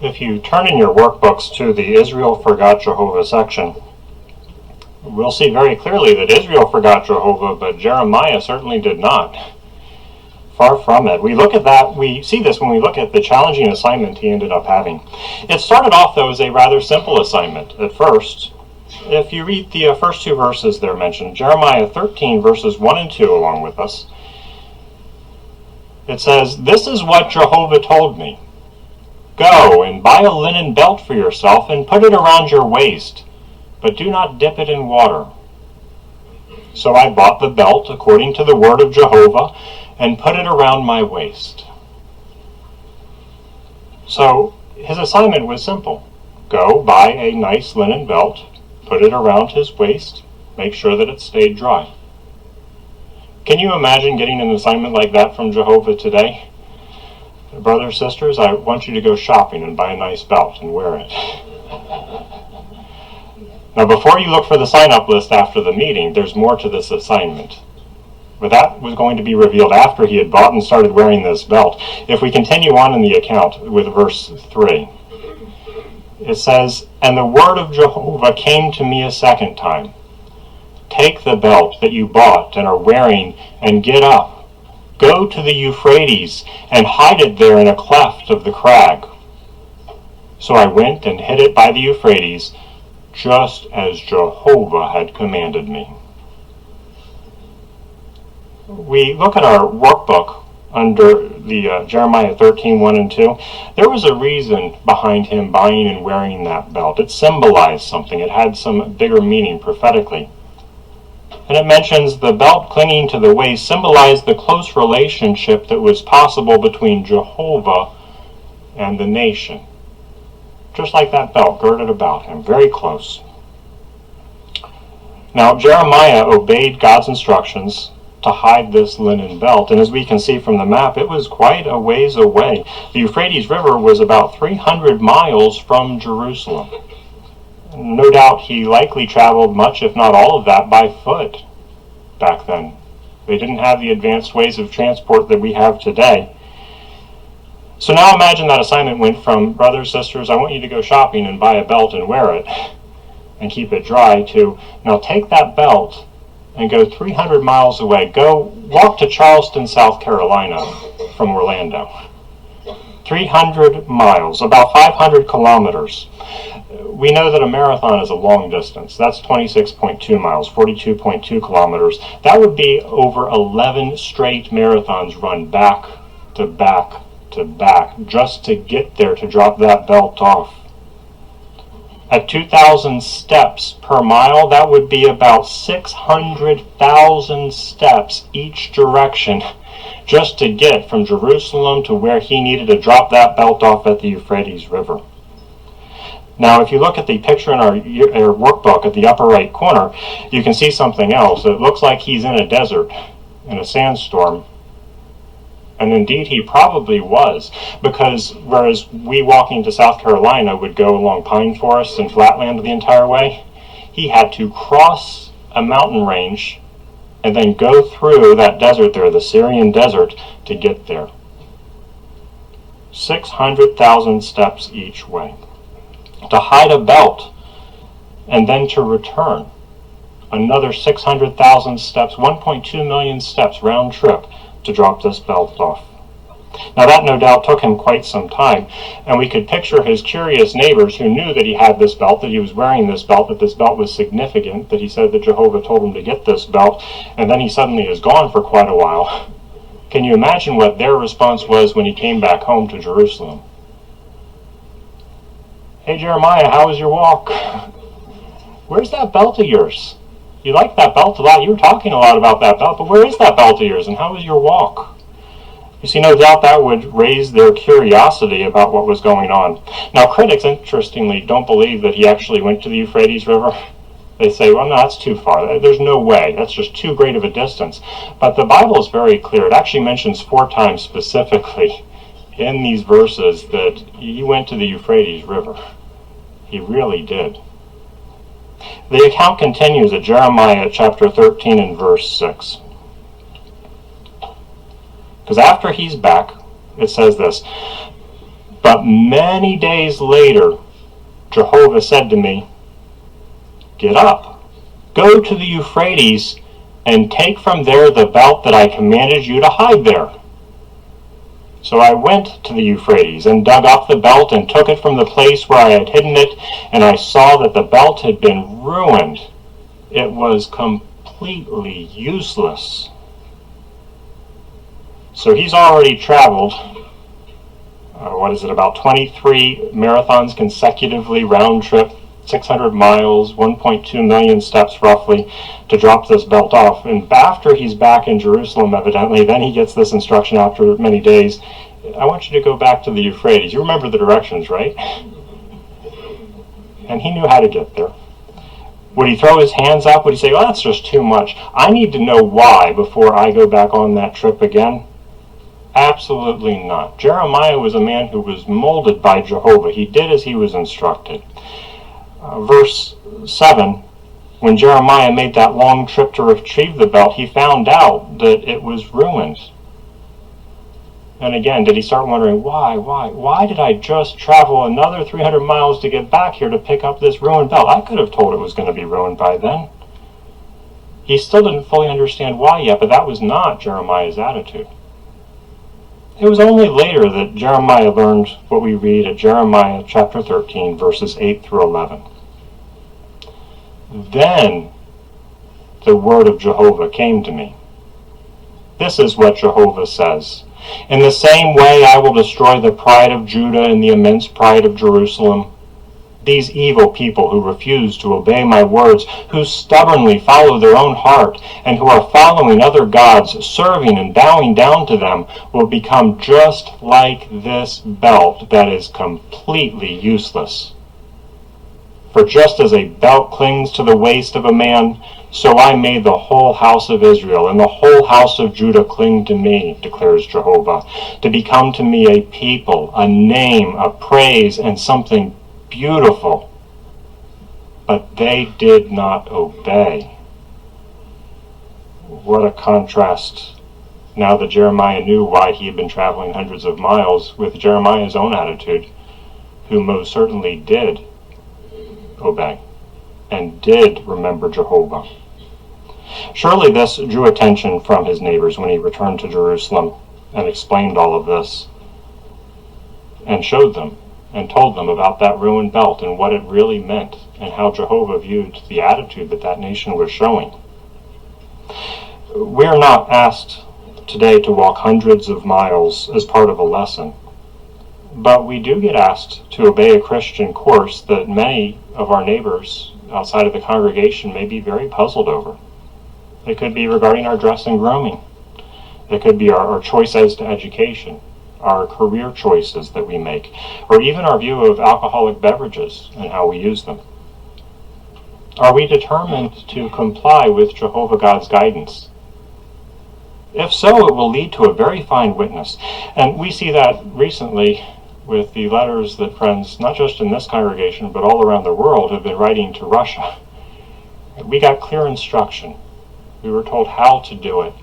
If you turn in your workbooks to the Israel Forgot Jehovah section, we'll see very clearly that Israel forgot Jehovah, but Jeremiah certainly did not. Far from it. We look at that, we see this when we look at the challenging assignment he ended up having. It started off, though, as a rather simple assignment at first. If you read the first two verses there mentioned, Jeremiah 13, verses 1 and 2, along with us, it says, "This is what Jehovah told me. Go and buy a linen belt for yourself and put it around your waist, but do not dip it in water. So I bought the belt according to the word of Jehovah and put it around my waist." So his assignment was simple. Go buy a nice linen belt, put it around his waist, make sure that it stayed dry. Can you imagine getting an assignment like that from Jehovah today? Brothers, sisters, I want you to go shopping and buy a nice belt and wear it. Now, before you look for the sign-up list after the meeting, there's more to this assignment. But that was going to be revealed after he had bought and started wearing this belt. If we continue on in the account with verse 3, it says, "And the word of Jehovah came to me a second time. Take the belt that you bought and are wearing and get up. Go to the Euphrates and hide it there in a cleft of the crag. So I went and hid it by the Euphrates, just as Jehovah had commanded me." We look at our workbook under the Jeremiah 13, 1 and 2. There was a reason behind him buying and wearing that belt. It symbolized something. It had some bigger meaning prophetically. And it mentions the belt clinging to the waist symbolized the close relationship that was possible between Jehovah and the nation. Just like that belt girded about him, very close. Now, Jeremiah obeyed God's instructions to hide this linen belt, and as we can see from the map, it was quite a ways away. The Euphrates River was about 300 miles from Jerusalem. No doubt he likely traveled much, if not all of that, by foot back then. They didn't have the advanced ways of transport that we have today. So now imagine that assignment went from, brothers, sisters, I want you to go shopping and buy a belt and wear it and keep it dry, to now take that belt and go 300 miles away. Go walk to Charleston, South Carolina from Orlando. 300 miles, about 500 kilometers. We know that a marathon is a long distance. That's 26.2 miles, 42.2 kilometers. That would be over 11 straight marathons run back to back to back just to get there to drop that belt off. At 2,000 steps per mile, that would be about 600,000 steps each direction just to get from Jerusalem to where he needed to drop that belt off at the Euphrates River. Now, if you look at the picture in our workbook at the upper right corner, you can see something else. It looks like he's in a desert, in a sandstorm. And indeed, he probably was, because whereas we walking to South Carolina would go along pine forests and flatland the entire way, he had to cross a mountain range and then go through that desert there, the Syrian desert, to get there. 600,000 steps each way. To hide a belt and then to return. Another 600,000 steps, 1.2 million steps round trip to drop this belt off. Now that no doubt took him quite some time, and we could picture his curious neighbors who knew that he had this belt, that he was wearing this belt, that this belt was significant, that he said that Jehovah told him to get this belt, and then he suddenly is gone for quite a while. Can you imagine what their response was when he came back home to Jerusalem? "Hey Jeremiah, how was your walk? Where's that belt of yours? You liked that belt a lot. You were talking a lot about that belt, but where is that belt of yours, and how was your walk?" You see, no doubt that would raise their curiosity about what was going on. Now, critics, interestingly, don't believe that he actually went to the Euphrates River. They say, well, no, that's too far. There's no way. That's just too great of a distance. But the Bible is very clear. It actually mentions 4 times specifically in these verses that he went to the Euphrates River. He really did. The account continues at Jeremiah chapter 13 and verse 6. Because after he's back, it says this, But many days later, Jehovah said to me, "Get up, go to the Euphrates, and take from there the belt that I commanded you to hide there." So I went to the Euphrates and dug up the belt and took it from the place where I had hidden it, and I saw that the belt had been ruined. It was completely useless. So he's already traveled, about 23 marathons consecutively, round trip, 600 miles, 1.2 million steps roughly, to drop this belt off. And after he's back in Jerusalem, evidently, then he gets this instruction after many days. I want you to go back to the Euphrates. You remember the directions, right? And he knew how to get there. Would he throw his hands up? Would he say, "Oh, that's just too much. I need to know why before I go back on that trip again"? Absolutely not. Jeremiah was a man who was molded by Jehovah. He did as he was instructed. Verse 7, when Jeremiah made that long trip to retrieve the belt, he found out that it was ruined. And again, did he start wondering, why did I just travel another 300 miles to get back here to pick up this ruined belt? I could have told it was going to be ruined by then. He still didn't fully understand why yet, but that was not Jeremiah's attitude. It was only later that Jeremiah learned what we read at Jeremiah chapter 13, verses 8 through 11. Then the word of Jehovah came to me. This is what Jehovah says. "In the same way I will destroy the pride of Judah and the immense pride of Jerusalem. These evil people who refuse to obey my words, who stubbornly follow their own heart, and who are following other gods, serving and bowing down to them, will become just like this belt that is completely useless. For just as a belt clings to the waist of a man, so I made the whole house of Israel and the whole house of Judah cling to me, declares Jehovah, to become to me a people, a name, a praise, and something beautiful. But they did not obey." What a contrast, now that Jeremiah knew why he had been traveling hundreds of miles, with Jeremiah's own attitude, who most certainly did obey and did remember Jehovah. Surely this drew attention from his neighbors when he returned to Jerusalem and explained all of this and showed them and told them about that ruined belt and what it really meant and how Jehovah viewed the attitude that that nation was showing. We are not asked today to walk hundreds of miles as part of a lesson, but we do get asked to obey a Christian course that many of our neighbors outside of the congregation may be very puzzled over. It could be regarding our dress and grooming. It could be our choice as to education, our career choices that we make, or even our view of alcoholic beverages and how we use them. Are we determined to comply with Jehovah God's guidance? If so, it will lead to a very fine witness. And we see that recently with the letters that friends, not just in this congregation, but all around the world, have been writing to Russia. We got clear instruction. We were told how to do it.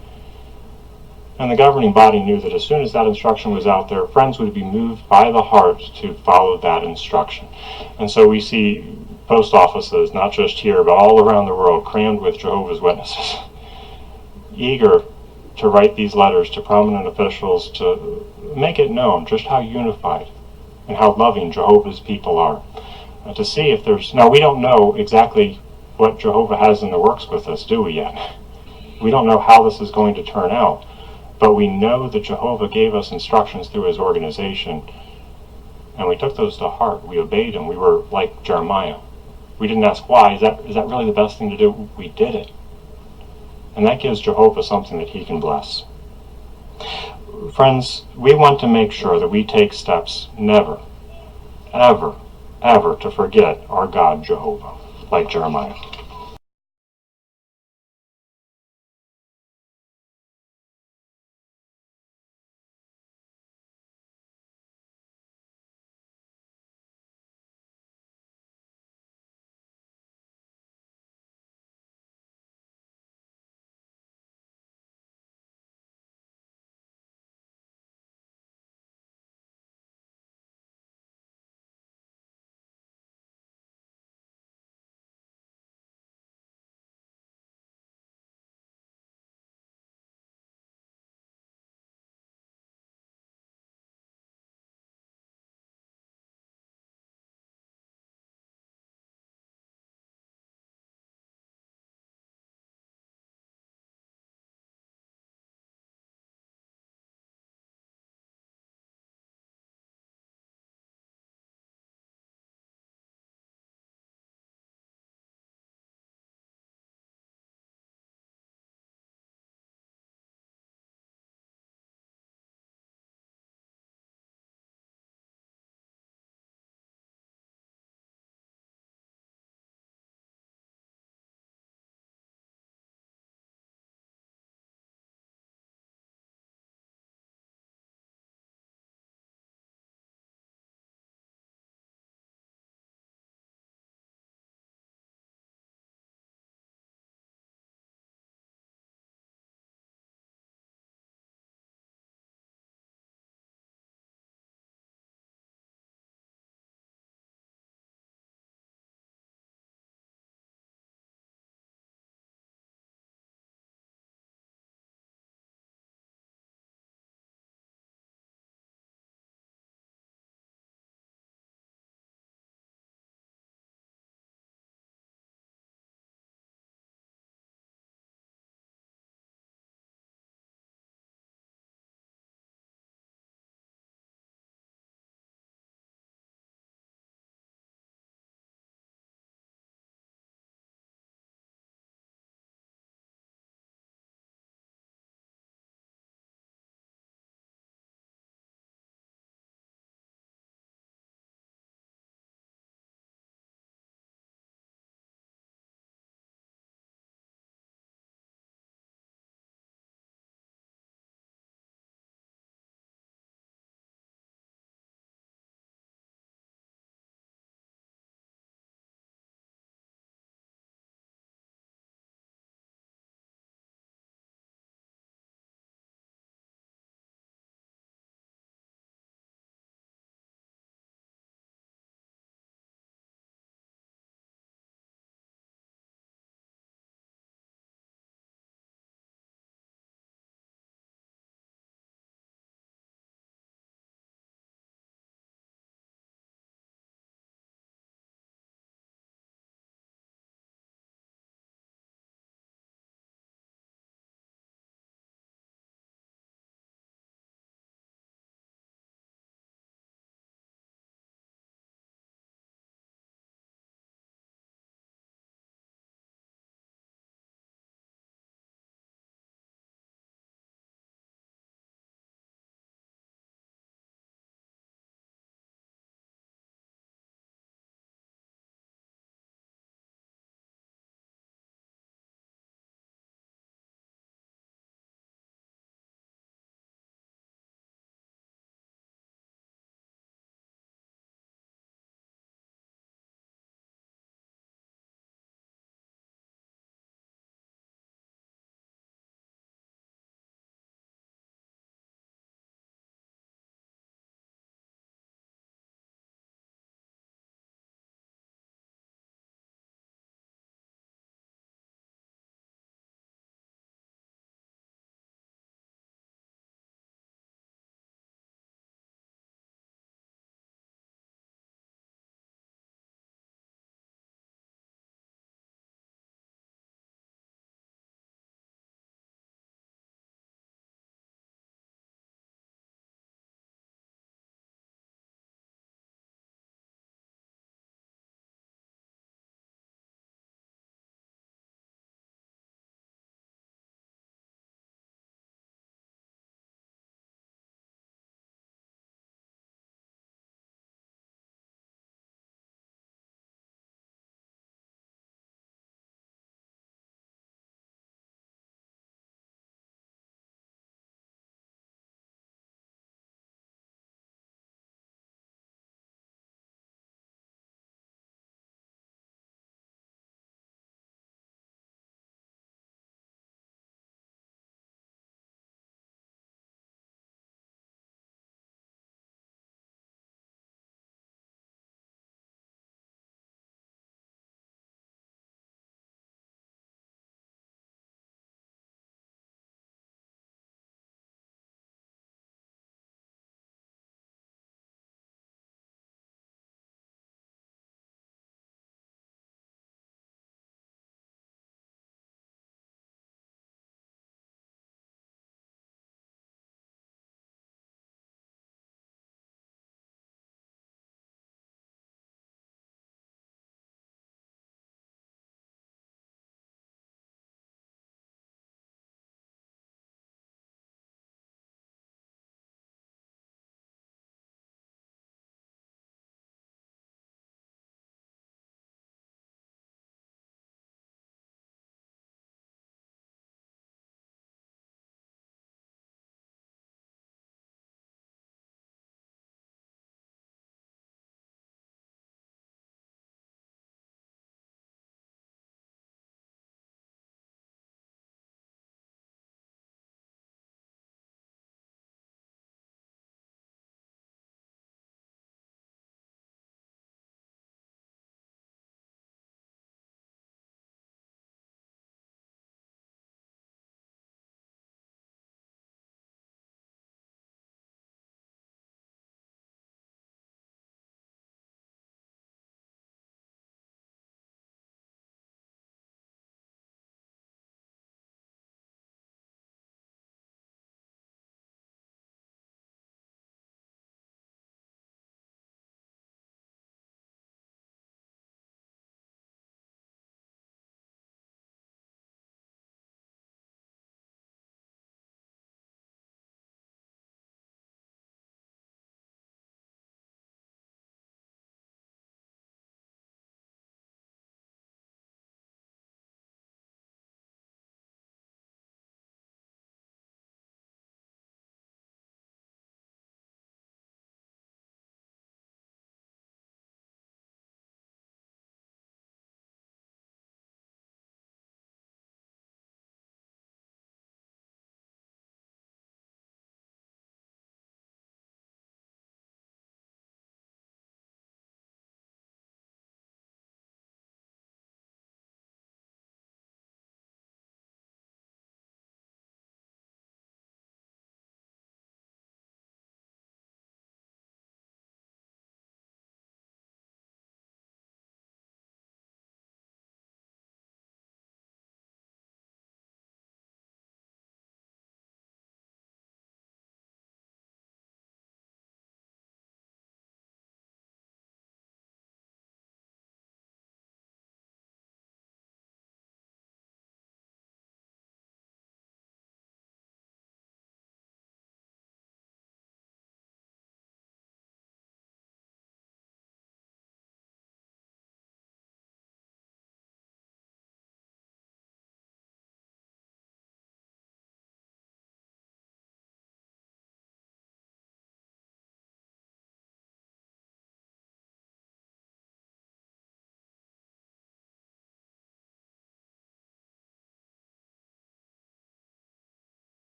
And the governing body knew that as soon as that instruction was out there, friends would be moved by the heart to follow that instruction. And so we see post offices, not just here, but all around the world, crammed with Jehovah's Witnesses, eager to write these letters to prominent officials to make it known just how unified and how loving Jehovah's people are. To see if there's... Now, we don't know exactly what Jehovah has in the works with us, do we yet? We don't know how this is going to turn out. But we know that Jehovah gave us instructions through his organization, and we took those to heart. We obeyed him. We were like Jeremiah. We didn't ask why. Is that really the best thing to do? We did it. And that gives Jehovah something that he can bless. Friends, we want to make sure that we take steps never, ever, ever to forget our God, Jehovah, like Jeremiah.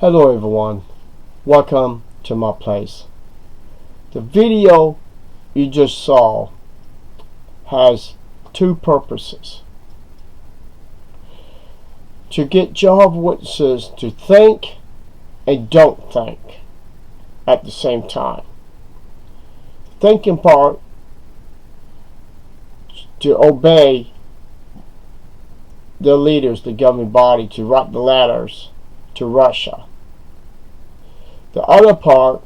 Hello everyone, welcome to my place. The video you just saw has two purposes. To get Jehovah's Witnesses to think and don't think at the same time. Thinking part, to obey the leaders, the governing body, to write the letters to Russia. The other part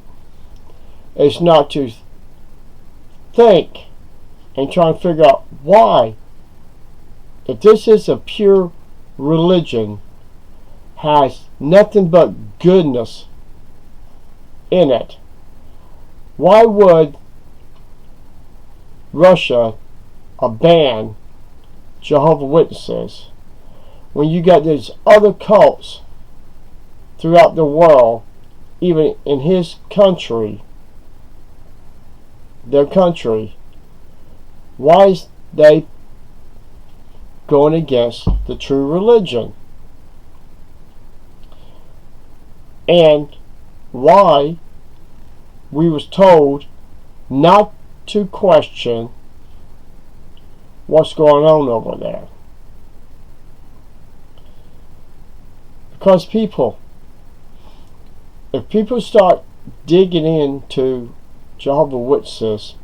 is not to think and try and figure out why, if this is a pure religion, has nothing but goodness in it, why would Russia ban Jehovah's Witnesses when you got these other cults throughout the world, even in his country, their country? Why is they going against the true religion? And why we was told not to question what's going on over there? Because if people start digging into Jehovah's Witnesses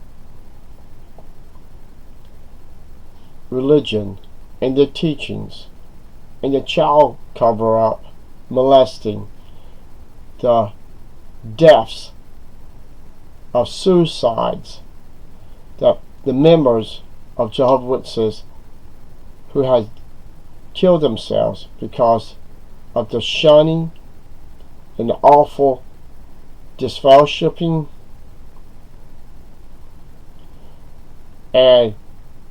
religion and their teachings and the child cover-up, molesting, the deaths of suicides, the members of Jehovah's Witnesses who had killed themselves because of the shunning and the awful disfellowshipping and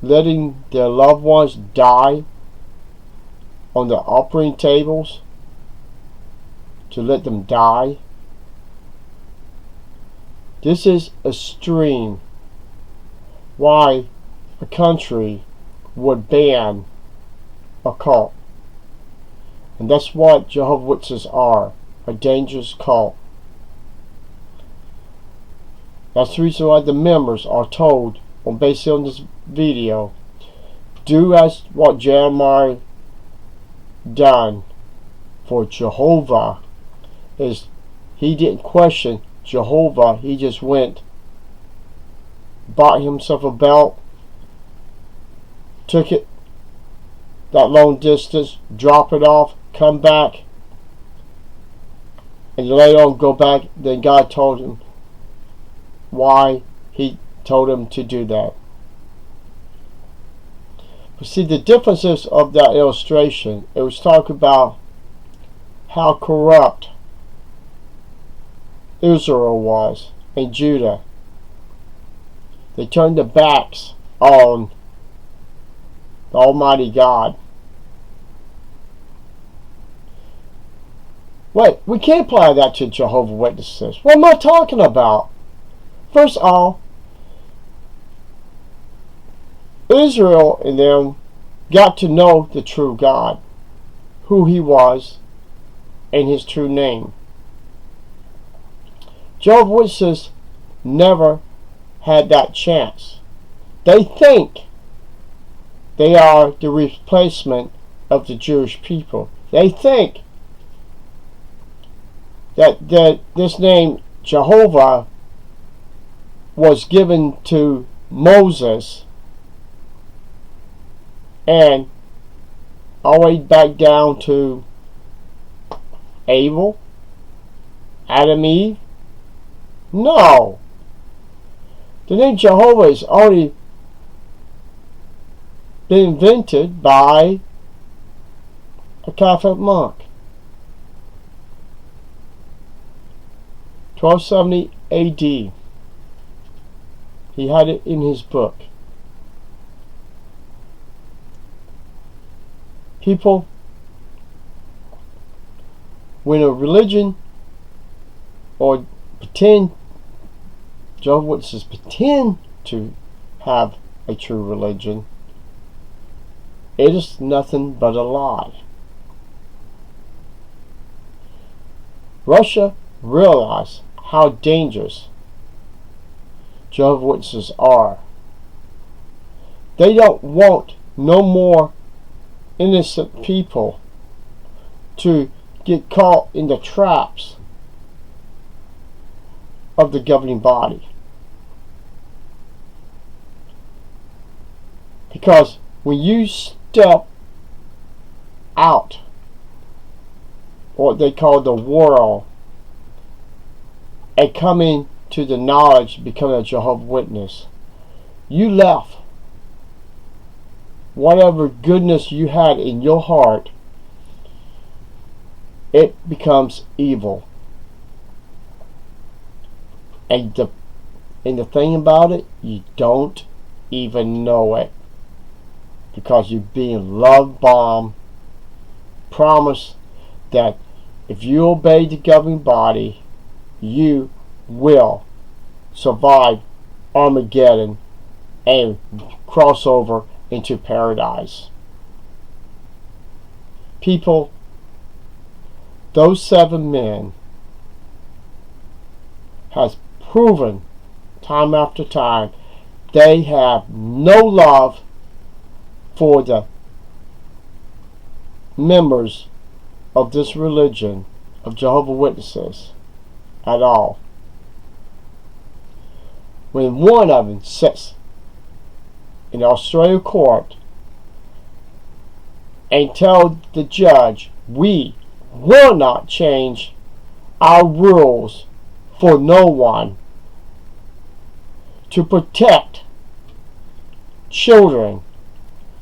letting their loved ones die on the operating tables, to let them die. This is extreme. Why a country would ban a cult. And that's what Jehovah's Witnesses are, a dangerous cult. That's the reason why the members are told, based on this video, do as what Jeremiah done for Jehovah. Is he didn't question Jehovah, he just went, bought himself a belt, took it that long distance, drop it off, come back, and later on go back. Then God told him why he told him to do that. But see, the differences of that illustration, it was talking about how corrupt Israel was and Judah. They turned their backs on the Almighty God. Wait, we can't apply that to Jehovah's Witnesses. What am I talking about? First of all, Israel and them got to know the true God, who he was, and his true name. Jehovah's Witnesses never had that chance. They think they are the replacement of the Jewish people. They think that this name Jehovah was given to Moses and all the way back down to Abel, Adam, Eve. No. The name Jehovah has already been invented by a Catholic monk. 1270 AD. He had it in his book. People, when a religion or pretend, Jehovah's Witnesses pretend to have a true religion, it is nothing but a lie. Russia realized how dangerous Jehovah's Witnesses are. They don't want no more innocent people to get caught in the traps of the governing body. Because when you step out what they call the world and come into the knowledge of becoming a Jehovah's Witness, you left whatever goodness you had in your heart, it becomes evil. And the thing about it, you don't even know it. Because you're being love bombed, promised that if you obey the governing body, you will survive Armageddon and cross over into paradise. People, those 7 men has proven time after time they have no love for the members of this religion of Jehovah's Witnesses at all. When one of them sits in the Australia court and tells the judge, we will not change our rules for no one to protect children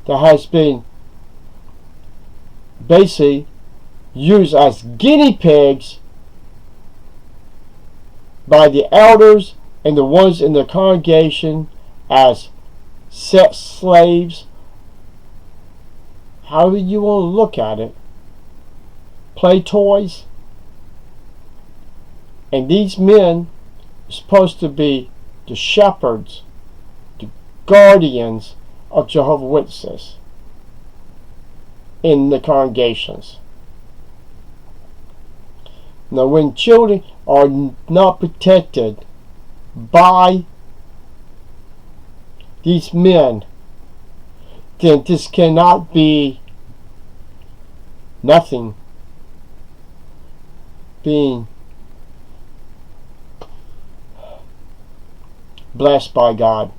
that has been basically used as guinea pigs by the elders and the ones in the congregation as sex slaves, however you want to look at it, play toys. And these men are supposed to be the shepherds, the guardians of Jehovah's Witnesses in the congregations. Now, when children are not protected by these men, then this cannot be nothing being blessed by God.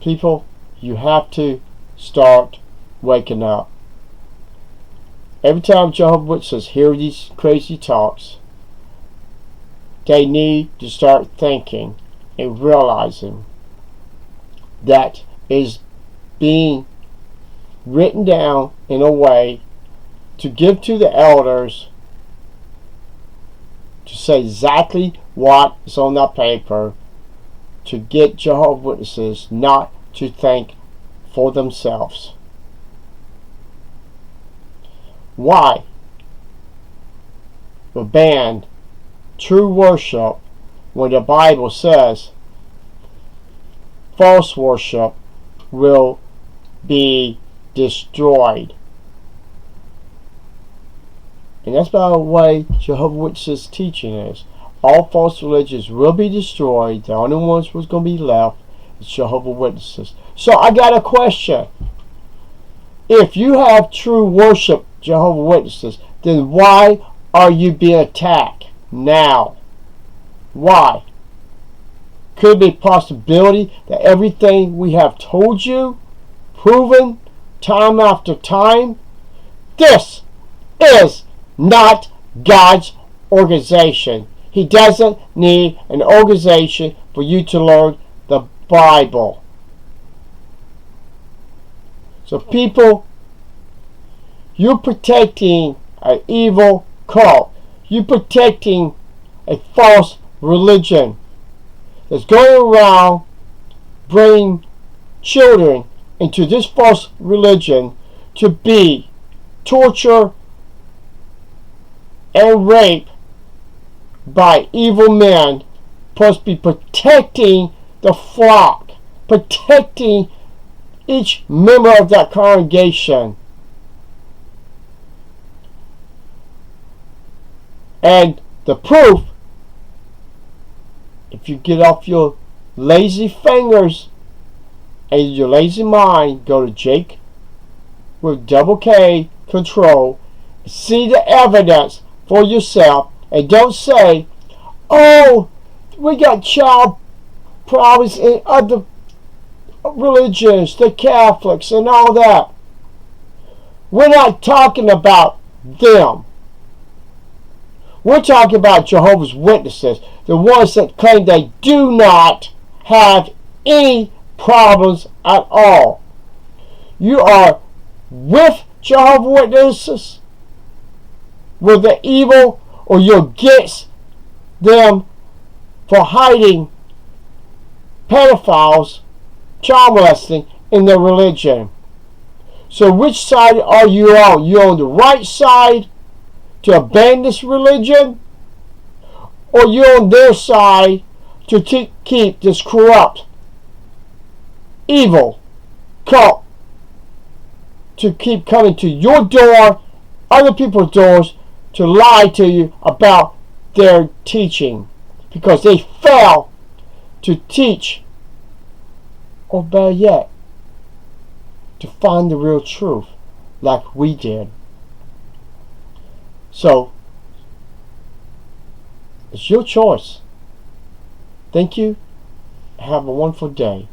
People, you have to start waking up. Every time Jehovah's Witnesses hear these crazy talks, they need to start thinking and realizing that is being written down in a way to give to the elders to say exactly what is on that paper to get Jehovah's Witnesses not to think for themselves. Why ban true worship when the Bible says false worship will be destroyed? And that's by the way Jehovah's Witnesses teaching is. All false religions will be destroyed. The only ones who's going to be left is Jehovah's Witnesses. So I got a question. If you have true worship Jehovah's Witnesses, then why are you being attacked now? Why? Could be a possibility that everything we have told you, proven time after time, this is not God's organization. He doesn't need an organization for you to learn the Bible. So people, you're protecting an evil cult. You're protecting a false religion that's going around bringing children into this false religion to be tortured and raped by evil men, supposed to be protecting the flock, protecting each member of that congregation. And the proof, if you get off your lazy fingers and your lazy mind, go to Jake with double K control, see the evidence for yourself, and don't say, oh, we got child problems in other religions, the Catholics and all that. We're not talking about them. We're talking about Jehovah's Witnesses, the ones that claim they do not have any problems at all. You are with Jehovah's Witnesses, with the evil, or you're against them for hiding pedophiles, child molesting in their religion. So which side are you on? You're on the right side to abandon this religion, or you're on their side to keep this corrupt, evil cult to keep coming to your door, other people's doors, to lie to you about their teaching, because they fail to teach, or better yet, to find the real truth like we did. So, it's your choice. Thank you. Have a wonderful day.